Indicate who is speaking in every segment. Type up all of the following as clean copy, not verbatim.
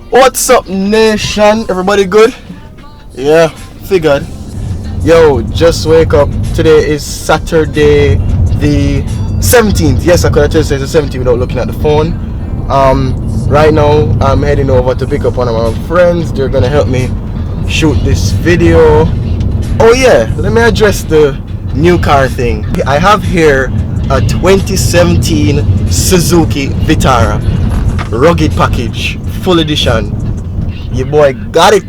Speaker 1: What's up, nation? Everybody good? Yeah, figured. Yo, just wake up. Today is Saturday the 17th. Yes, I could have just said the 17th without looking at the phone. Right now I'm heading over to pick up one of my friends. They're gonna help me shoot this video. Oh yeah, let me address the new car thing. I have here a 2017 Suzuki Vitara rugged package, full edition. Your boy got it.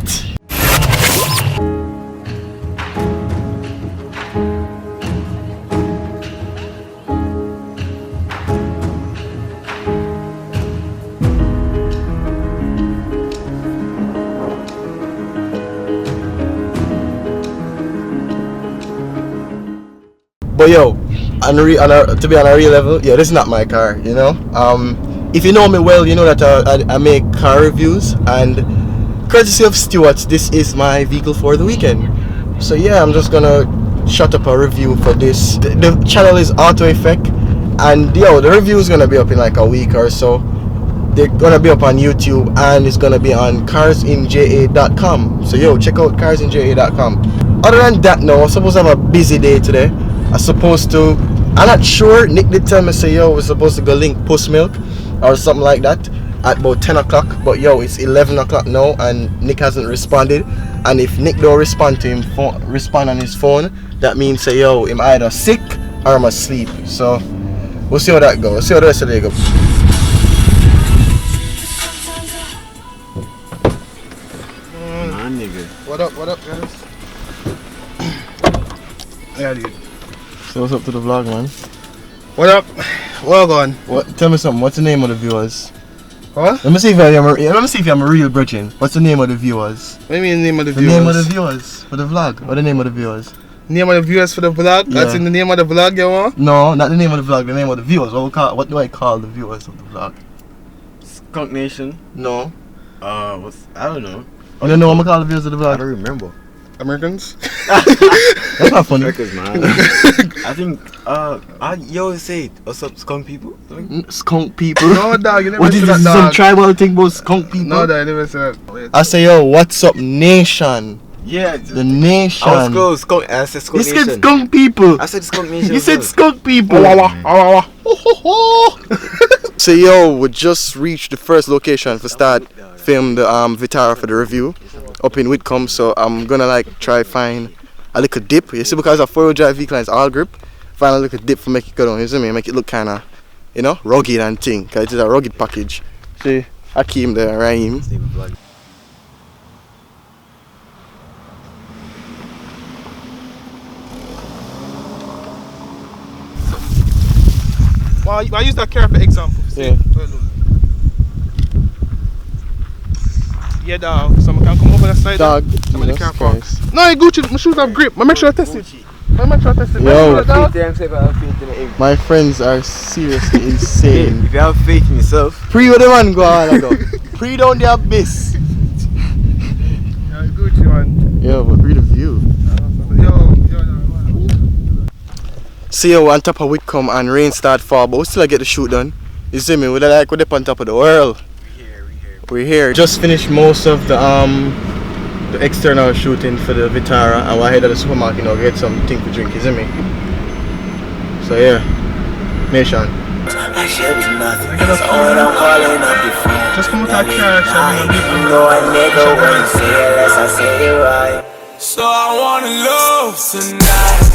Speaker 1: But yo, to be on a real level, yeah, this is not my car, you know. If you know me well, you know that I make car reviews, and courtesy of Stewart's, this is my vehicle for the weekend. So yeah, I'm just gonna shut up a review for this. The channel is Auto Effect, and yo, the review is gonna be up in like a week or so. They're gonna be up on YouTube, and it's gonna be on carsinja.com. So yo, check out carsinja.com. Other than that, no, I'm supposed to have a busy day today. I'm not sure. Nick did tell me, say yo, we're supposed to go link Post Milk or something like that at about 10 o'clock. But yo, it's 11 o'clock now and Nick hasn't responded. And if Nick don't respond to him, respond on his phone, that means say yo, I'm either sick or I'm asleep. So we'll see how that goes. We'll see how the rest of the day goes.
Speaker 2: Nigga.
Speaker 1: What up guys?
Speaker 2: Yeah, dude.
Speaker 1: So what's up to the vlog, man?
Speaker 2: What up? Well done.
Speaker 1: What? Tell me something. What's the name of the viewers?
Speaker 2: What?
Speaker 1: Let me see if I'm a real virgin. What's the name of the viewers?
Speaker 2: What do you mean the name of the
Speaker 1: The
Speaker 2: viewers?
Speaker 1: name of the viewers for the vlog. What the name of the viewers?
Speaker 2: Name of the viewers for the vlog?
Speaker 1: Yeah.
Speaker 2: That's in the name of the vlog, you want?
Speaker 1: No, not the name of the vlog. The name of the viewers. What do I call the viewers of the vlog?
Speaker 3: Skunk Nation.
Speaker 1: No.
Speaker 3: I don't know.
Speaker 1: I don't know what I'm gonna call the viewers of the vlog.
Speaker 3: I don't remember.
Speaker 2: Americans?
Speaker 1: That's not funny.
Speaker 3: Records, man. I think you always say it. What's up, skunk people?
Speaker 1: Skunk people.
Speaker 2: No, dog, you never
Speaker 1: What
Speaker 2: said
Speaker 1: is
Speaker 2: that,
Speaker 1: this?
Speaker 2: dog.
Speaker 1: Some tribal thing about skunk people?
Speaker 2: No, dog, you never said that.
Speaker 1: I say yo, what's up, nation?
Speaker 3: Yeah.
Speaker 1: The nation.
Speaker 3: I was close. Skunk. I said skunk
Speaker 1: You
Speaker 3: nation.
Speaker 1: said skunk people.
Speaker 3: I said skunk nation.
Speaker 1: You said skunk people. So yo, we just reached the first location for start film the Vitara for the review up in Whitcomb. So I'm gonna like try find a little dip. You see, because a 4-wheel drive vehicle is all grip, find a little dip for make it go down. You see me? Make it look kinda, you know, rugged and thing. Cause it is a rugged package. See, Hakeem there, Raheem.
Speaker 2: Well, I use that car for example.
Speaker 1: Yeah.
Speaker 2: Yeah, dog. Someone can come over the side.
Speaker 1: Dog.
Speaker 2: I'm in the car for.
Speaker 1: Christ.
Speaker 2: No, Gucci. My shoes have grip. I make sure I test it. I make sure I test it.
Speaker 1: Yo.
Speaker 2: Dog.
Speaker 1: My friends are seriously insane.
Speaker 3: If you have faith in yourself.
Speaker 1: Pre with the man go on ago. Pre down the abyss.
Speaker 2: Yeah, Gucci, man.
Speaker 1: Yo, but read the view.
Speaker 2: Yo.
Speaker 1: See you on top of Whitcomb and rain start fall, but we still get the shoot done. You see me? We're like we're up on top of the world. We're here. Just finished most of the external shooting for the Vitara, and we're headed to the supermarket now get something to drink. You see me? So yeah, nation.
Speaker 2: Just come with that car.
Speaker 4: So I wanna love tonight.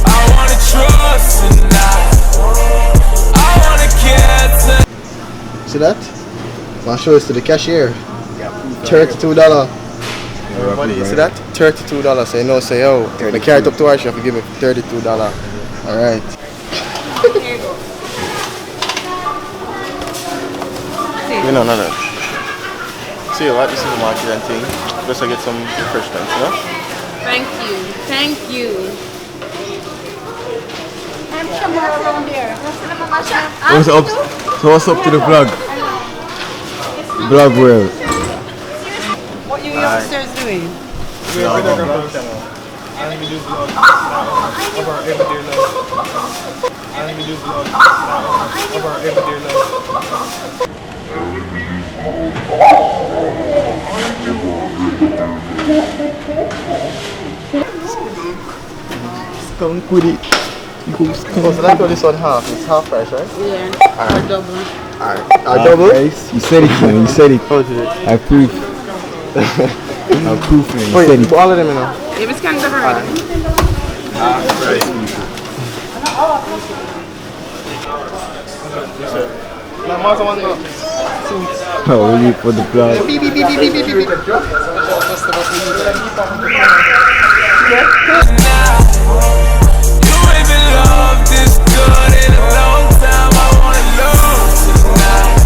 Speaker 4: I wanna trust tonight. I wanna care tonight.
Speaker 1: See that? I'll show this to the cashier. $32. Everybody, you see that? $32. Say no, say yo. When I carry it up to her, she have to give me $32. Alright. You know, none of that. See you at the supermarket and thing. Just to get some refreshments, you know?
Speaker 5: Thank you. Thank you.
Speaker 1: What's up? So what's up to the vlog? Vlog world.
Speaker 5: What you youngsters doing?
Speaker 2: I don't even do vlogs now. Of our everyday life. I don't even do vlogs now. Of our everyday life.
Speaker 3: skunk with it. Go skunk.
Speaker 1: Oh, so that's what this one half. It's half price, right?
Speaker 5: Yeah. Or double.
Speaker 1: Alright. Double?
Speaker 3: Price. You said it, man. You said it.
Speaker 1: How did it?
Speaker 3: I proof. I proof, man. You said it.
Speaker 1: All of them, you know.
Speaker 5: If it's kind of already.
Speaker 3: Oh, really for the blood.
Speaker 4: You ain't been loved this good in a long time. I wanna love tonight.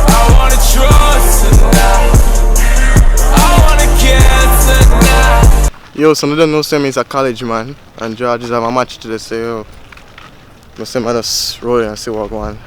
Speaker 4: I wanna trust tonight. I wanna care tonight.
Speaker 1: Yo, some of them know Sam is a college man, and George have a match today, so yo. No Sam I just roll and see what go on.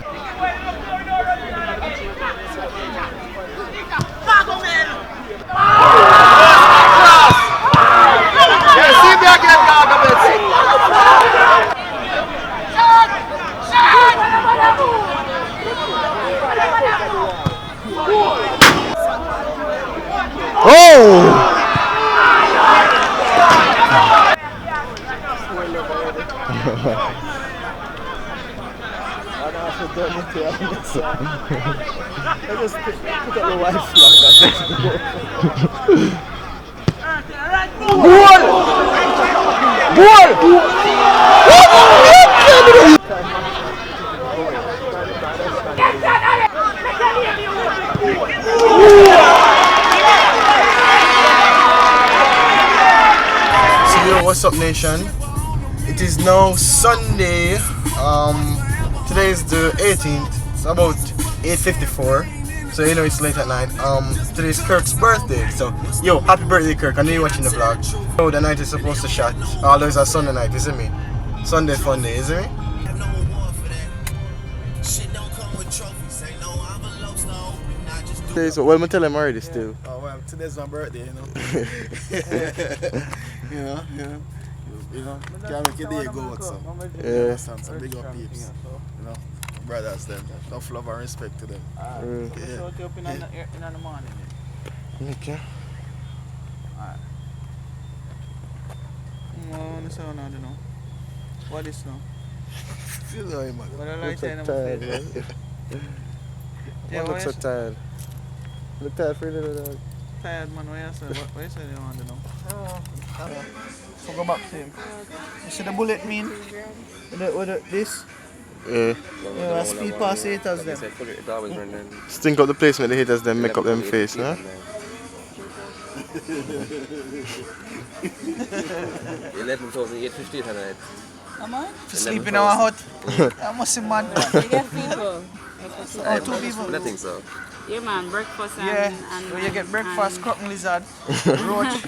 Speaker 1: Oh! Yo, what's up, nation? It is now Sunday. Today is the 18th. It's about 8:54. So you know it's late at night. Today is Kirk's birthday. So yo, happy birthday, Kirk! I know you're watching the vlog. Oh, the night is supposed to shot. There's a Sunday night, isn't me? Sunday fun day, isn't it? Okay, so well, I'm tell him already still.
Speaker 2: Oh well, today's my birthday, you know. you know, can't make your day go with some.
Speaker 1: Yeah.
Speaker 2: Some big up peeps. You know, brothers them. Tough love and respect to them.
Speaker 6: Show it up in the morning.
Speaker 1: Okay.
Speaker 6: No, this one I don't know. What is now?
Speaker 2: You know him, man.
Speaker 6: But I
Speaker 1: Look
Speaker 6: like
Speaker 1: so
Speaker 6: saying
Speaker 1: tired, man.
Speaker 6: Yeah,
Speaker 1: Look so tired. Look tired for you, little dog.
Speaker 6: tired man, what you say? What you say you want to know? So go back to him. You see the bullet mean? With this?
Speaker 1: Yeah.
Speaker 6: Yeah, speed past haters them.
Speaker 1: Stink up the place where the haters then make up them face, huh?
Speaker 7: $11,850 tonight.
Speaker 6: Am I? To sleep in our hut. I must be mad.
Speaker 5: You get people.
Speaker 6: Oh, two people.
Speaker 7: I think so.
Speaker 5: Yeah, man, breakfast and...
Speaker 6: Yeah,
Speaker 5: and
Speaker 6: so you get breakfast,
Speaker 5: and-
Speaker 6: cropping lizard, roach.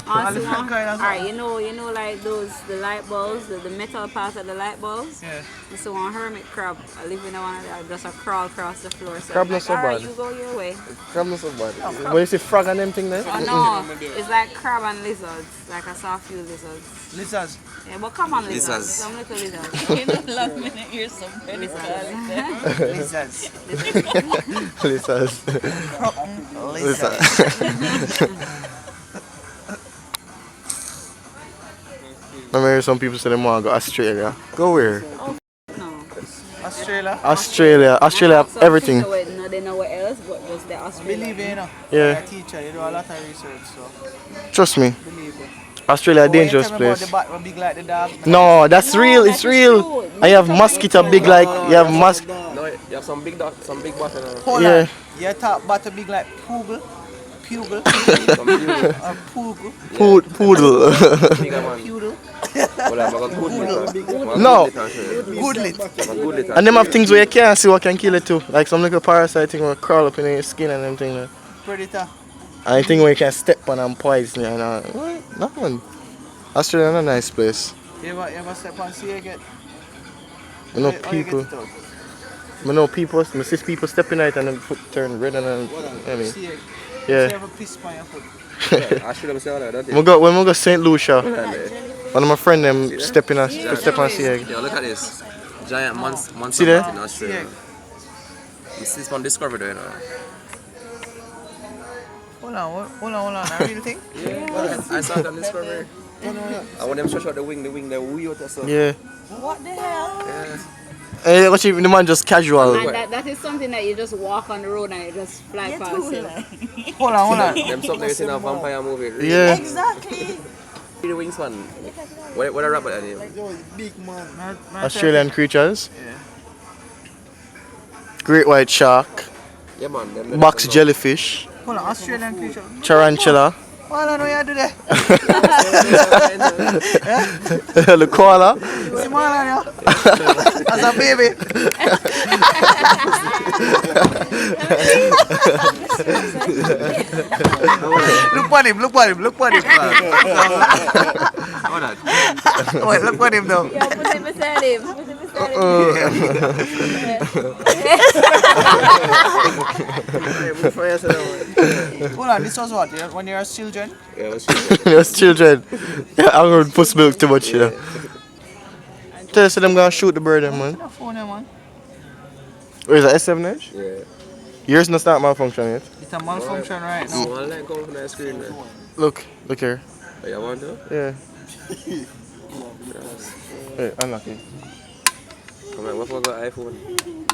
Speaker 6: all different kind of
Speaker 5: Alright, you know like those, the light bulbs, the metal part of the light bulbs?
Speaker 6: Yeah.
Speaker 5: And so one hermit crab, I live in one of that, just a crawl across the floor. So
Speaker 1: Crab
Speaker 5: I'm
Speaker 1: not
Speaker 5: like,
Speaker 1: so
Speaker 5: alright,
Speaker 1: bad.
Speaker 5: you go your way.
Speaker 1: Crab not so bad. When you see frog and them thing there?
Speaker 5: Oh no, it's like crab and lizards. Like I saw a few lizards.
Speaker 6: Lizards.
Speaker 5: Yeah, but come on lizards.
Speaker 7: Lizards.
Speaker 5: Some little lizards.
Speaker 8: You don't love me in the ear somebody
Speaker 6: Lizards.
Speaker 1: Lizards.
Speaker 6: Lizards.
Speaker 1: Remember some people say they want to go Australia. Go where?
Speaker 5: No.
Speaker 6: Australia.
Speaker 1: Australia have
Speaker 5: So
Speaker 1: everything.
Speaker 5: people no, they know what else, but just the Australia.
Speaker 6: Believe it, you know.
Speaker 1: Yeah.
Speaker 6: You're a teacher, you do a lot of research, so
Speaker 1: Trust me.
Speaker 6: believe it.
Speaker 1: Australia a
Speaker 6: But when you
Speaker 1: dangerous
Speaker 6: tell me about
Speaker 1: place.
Speaker 6: the bat one big like the dog.
Speaker 1: No, that's
Speaker 5: No,
Speaker 1: real.
Speaker 5: that
Speaker 1: It's
Speaker 5: is
Speaker 1: real.
Speaker 5: true.
Speaker 1: I have mosquito big like you have mosquito.
Speaker 7: No, you have some big bottle.
Speaker 6: Hold
Speaker 1: Yeah.
Speaker 6: on. You talk bat big like poogle. Pugil. Poogle.
Speaker 1: Poodle.
Speaker 7: Bigger one.
Speaker 6: Pudel.
Speaker 7: Well, I'm going to good
Speaker 1: No.
Speaker 6: Goodlet.
Speaker 1: And them have things where you can't see what can kill it too. Like some little parasite thing will crawl up in your skin and them thing. There.
Speaker 6: Predator.
Speaker 1: And thing where you can step on and poison you and what? Nothing. Australia is a nice place.
Speaker 6: You ever step on sea again?
Speaker 1: I know people. I know people. I see people stepping out and then foot turn red and then. I mean,
Speaker 6: Sea egg. You
Speaker 1: yeah.
Speaker 6: ever piss by your foot?
Speaker 7: I should have said that.
Speaker 1: When we go St. Lucia, one of my friend them step on sea egg.
Speaker 7: Yo, look at this. Giant monster
Speaker 1: See there?
Speaker 7: in Australia. You see this one discovered there, you know.
Speaker 6: Hold on. A real thing?
Speaker 7: Yeah. I saw it on Discovery. And when them stretch out the wing they wheel out so.
Speaker 1: Yeah.
Speaker 8: What the hell?
Speaker 7: Yeah.
Speaker 1: Hey, watch the man just casual.
Speaker 5: And that is something that you just walk on the road and it just fly
Speaker 8: You're
Speaker 5: past
Speaker 8: too
Speaker 5: you.
Speaker 8: like.
Speaker 6: Hold on.
Speaker 7: Them something you see in a vampire movie. Really.
Speaker 1: Yeah.
Speaker 8: Exactly.
Speaker 7: The wingspan. What a rabbit name?
Speaker 6: Big man.
Speaker 1: Australian creatures. Great white shark.
Speaker 7: Yeah man. Them
Speaker 1: Box jellyfish.
Speaker 6: Hold on, Australian creature.
Speaker 1: Tarantula.
Speaker 6: What I know you do there?
Speaker 1: The koala.
Speaker 6: See man on you. As a baby. Look at him.
Speaker 7: How that?
Speaker 6: Wait, look at him though.
Speaker 5: Yeah, put him beside him.
Speaker 6: Hold on, this was what? When you were children?
Speaker 7: Yeah, what's
Speaker 1: Those children. Yeah, I'm going to put milk too much, you know. Tell us that I'm going to shoot the bird, then, man.
Speaker 6: Put the phone there, man.
Speaker 1: Where is that, S7 edge?
Speaker 7: Yeah.
Speaker 1: Yours not start malfunction yet.
Speaker 6: It's a malfunction right now.
Speaker 7: You want to let go from that screen man?
Speaker 1: Look here.
Speaker 7: Oh, you want to?
Speaker 1: Yeah. Hey, unlock it.
Speaker 7: Come on, what for got iPhone?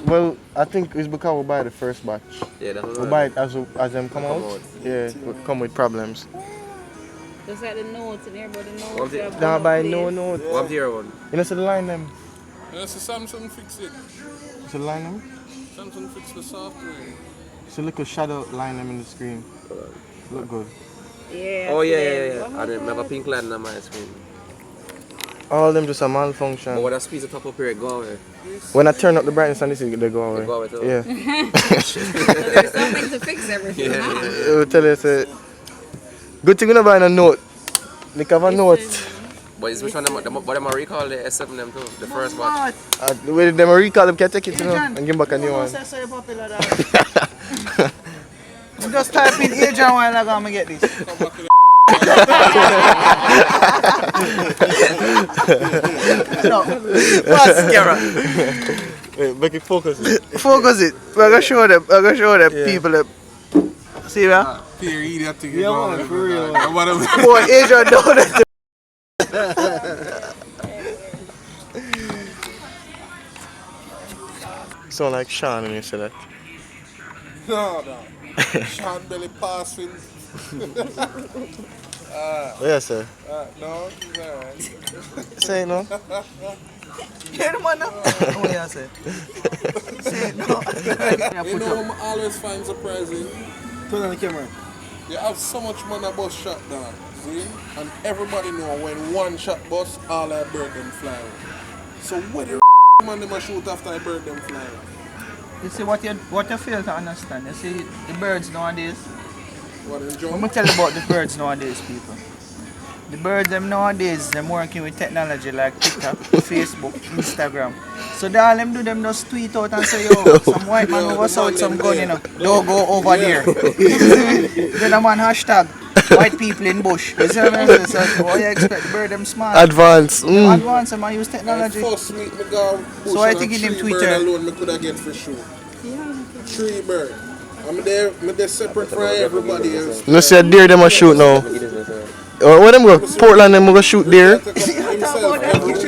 Speaker 1: Well, I think it's because we buy the first batch.
Speaker 7: Yeah, that's what
Speaker 1: We buy it as them come out. Yeah, we come with problems.
Speaker 5: Just like the notes and everybody knows.
Speaker 7: What
Speaker 5: they're
Speaker 7: the-
Speaker 1: Nah,
Speaker 5: above
Speaker 1: buy
Speaker 5: place.
Speaker 1: no note.
Speaker 7: What the other one?
Speaker 1: You know, so the line them.
Speaker 2: That's the Samsung fix it.
Speaker 1: So the line them.
Speaker 2: Samsung fix the software.
Speaker 1: So look a shadow line them in the screen. Look good.
Speaker 5: Yeah.
Speaker 7: Oh
Speaker 5: I
Speaker 7: yeah,
Speaker 5: see
Speaker 7: yeah,
Speaker 5: them.
Speaker 7: yeah.
Speaker 5: Oh my
Speaker 7: And then have a
Speaker 5: God.
Speaker 7: pink line on my screen.
Speaker 1: All of them just a
Speaker 7: But
Speaker 1: malfunction.
Speaker 7: when I squeeze the top up here, it go away.
Speaker 1: When I turn up the brightness on this, they go away.
Speaker 7: They go away too?
Speaker 1: Yeah.
Speaker 5: So there's something to fix everything.
Speaker 7: Yeah,
Speaker 5: huh?
Speaker 7: yeah.
Speaker 1: It will tell you, say, good thing you don't buy a note. They have a note.
Speaker 7: But it's which one but them are recall the S7 them too, the first batch.
Speaker 1: The way them recall them can take it, you know, and give back a new one.
Speaker 6: So you're popular dog. Just type in Adrian while I'm gonna get this. No. What's Kara?
Speaker 1: Wait, make it focus.
Speaker 6: Focus it. We're gonna show them. People them. See ya?
Speaker 2: Peer idiot thing.
Speaker 6: Yeah, man, for real.
Speaker 2: Whatever.
Speaker 6: Boy, Adrian down there.
Speaker 1: Sound like Sean when you say that.
Speaker 2: No. Sean Belly passing.
Speaker 1: Yes, sir.
Speaker 2: No, he's alright.
Speaker 1: Say it no.
Speaker 6: Hear the man now? Oh, yeah, say. Say it, no.
Speaker 2: You know what I always find surprising?
Speaker 6: Turn on the camera.
Speaker 2: You have so much money bus shot down, see? And everybody know when one shot bus, all our bird them fly away. So what the man them a shoot after a bird them fly away?
Speaker 6: You see what you fail to understand. You see the birds nowadays.
Speaker 2: What in
Speaker 6: Let
Speaker 2: jump?
Speaker 6: me tell you about the birds nowadays, people. The birds them nowadays, them working with technology like TikTok, Facebook, Instagram. So the all them do them just tweet out and say, yo, some white man over south, some gun, you know. Don't go over there. Then a man hashtag white people in bush. You see what I mean? So what you expect? The bird them smart.
Speaker 1: Advance.
Speaker 6: Advance them and use technology.
Speaker 2: First week me go bush
Speaker 6: So I
Speaker 2: and
Speaker 6: think in them
Speaker 2: 3
Speaker 6: Twitter.
Speaker 2: bird alone me could have get for sure. 3 bird. I'm there separate from everybody else.
Speaker 1: No see a deer them a shoot now. Where them go? Portland them go shoot deer.
Speaker 2: Take up himself every week.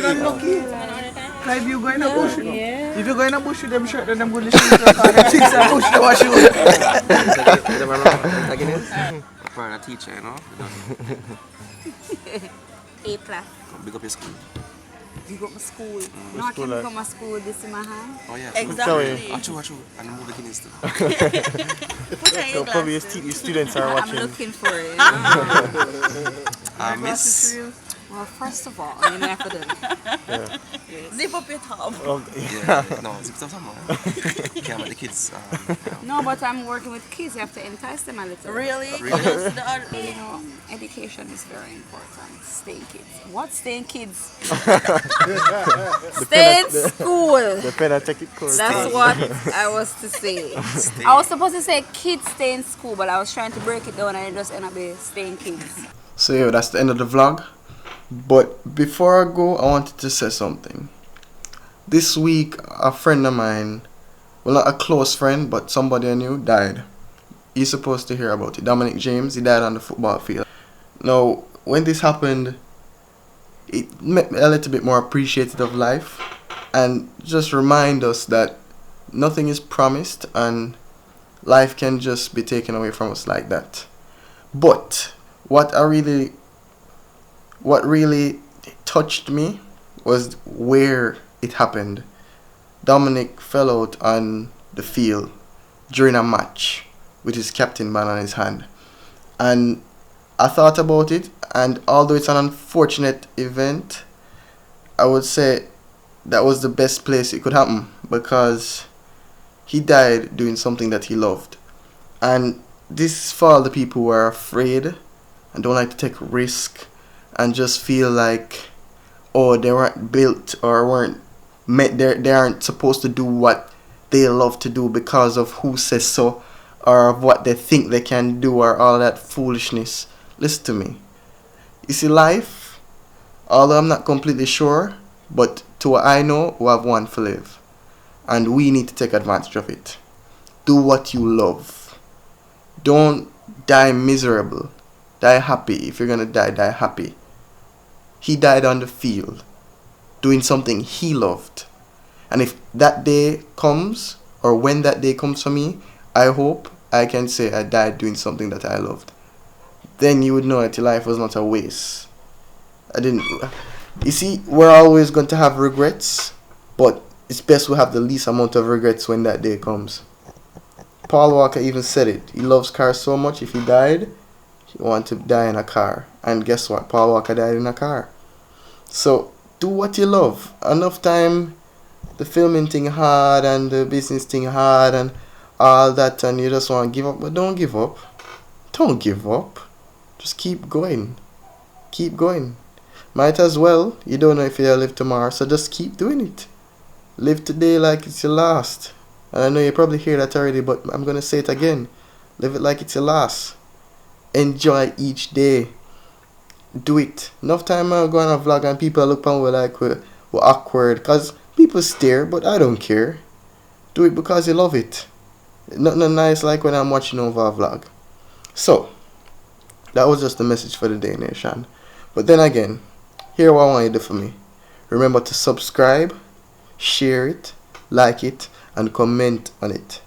Speaker 6: Like if you go in a bush, you know. If you go in a bush with them shirt, then them go to shoot you. Because them things are bush, they want shoot.
Speaker 7: For a teacher, you know?
Speaker 5: A class.
Speaker 7: Big up your school.
Speaker 5: You got my school. No, I can come to school with this in my hand.
Speaker 7: Oh yeah.
Speaker 8: Exactly.
Speaker 7: Achoo. And move the Guinness too.
Speaker 8: Put on your
Speaker 1: Probably
Speaker 8: glasses.
Speaker 1: your students are
Speaker 5: I'm
Speaker 1: watching.
Speaker 5: looking for it.
Speaker 7: Miss.
Speaker 5: Well, first of all, you have to do.
Speaker 8: Zip up your top.
Speaker 7: Yeah. No, zip up some more. Can't let the kids.
Speaker 5: No, but I'm working with kids. You have to entice them a little.
Speaker 8: Really?
Speaker 7: Really?
Speaker 8: Just the other-
Speaker 5: You know, education is very important. Staying kids. What staying kids? Stay in school.
Speaker 1: The pen and take it course.
Speaker 5: That's what I was to say. I was supposed to say kids stay in school, but I was trying to break it down and it just ended up being staying kids.
Speaker 1: So yeah, that's the end of the vlog. But before I go, I wanted to say something. This week, a friend of mine, well not a close friend, but somebody I knew, died. You're supposed to hear about it. Dominic James, he died on the football field. Now, when this happened, it made me a little bit more appreciative of life, and just remind us that nothing is promised and life can just be taken away from us like that. But what really touched me was where it happened. Dominic fell out on the field during a match with his captain band on his hand. And I thought about it, and although it's an unfortunate event, I would say that was the best place it could happen, because he died doing something that he loved. And this is for all the people who are afraid and don't like to take risk and just feel like, oh, they weren't built or weren't meant, they aren't supposed to do what they love to do because of who says so, or of what they think they can do, or all that foolishness. Listen to me. You see, life, although I'm not completely sure, but to what I know, we have one to live. And we need to take advantage of it. Do what you love. Don't die miserable. Die happy. If you're gonna die, die happy. He died on the field, doing something he loved. And if that day comes, or when that day comes for me, I hope I can say I died doing something that I loved. Then you would know that your life was not a waste. You see, we're always going to have regrets, but it's best we have the least amount of regrets when that day comes. Paul Walker even said it. He loves cars so much, if he died, he wanted to die in a car. And guess what? Paul Walker died in a car. So, do what you love. Enough time, the filming thing hard and the business thing hard and all that, and you just want to give up. But don't give up. Don't give up. Just keep going. Keep going. Might as well. You don't know if you'll live tomorrow, so just keep doing it. Live today like it's your last. And I know you probably hear that already, but I'm going to say it again. Live it like it's your last. Enjoy each day. Do it. Enough time I go on a vlog and people look at me like we're awkward, because people stare, but I don't care. Do it because you love it. Nothing nice like when I'm watching over a vlog. So, that was just the message for the day, nation. But then again, here what I want you to do for me. Remember to subscribe, share it, like it, and comment on it.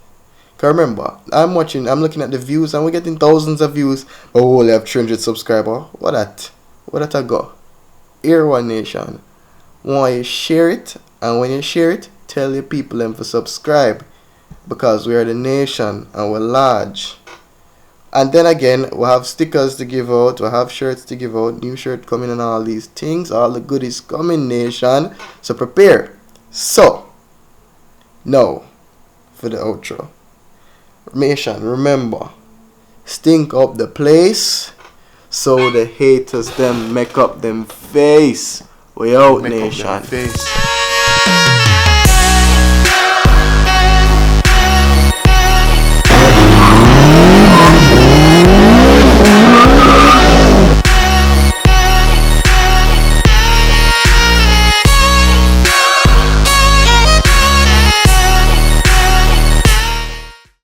Speaker 1: Because remember, I'm looking at the views, and we're getting thousands of views, but we only have 300 subscribers. What that I go? Here one nation. Want you share it, and when you share it, tell your people them to subscribe. Because we are the nation, and we're large. And then again, we'll have stickers to give out, we'll have shirts to give out, new shirt coming and all these things, all the goodies coming, nation. So prepare. So, now, for the outro. Nation, remember, stink up the place, so the haters them make up them face. We out, nation.
Speaker 2: Face.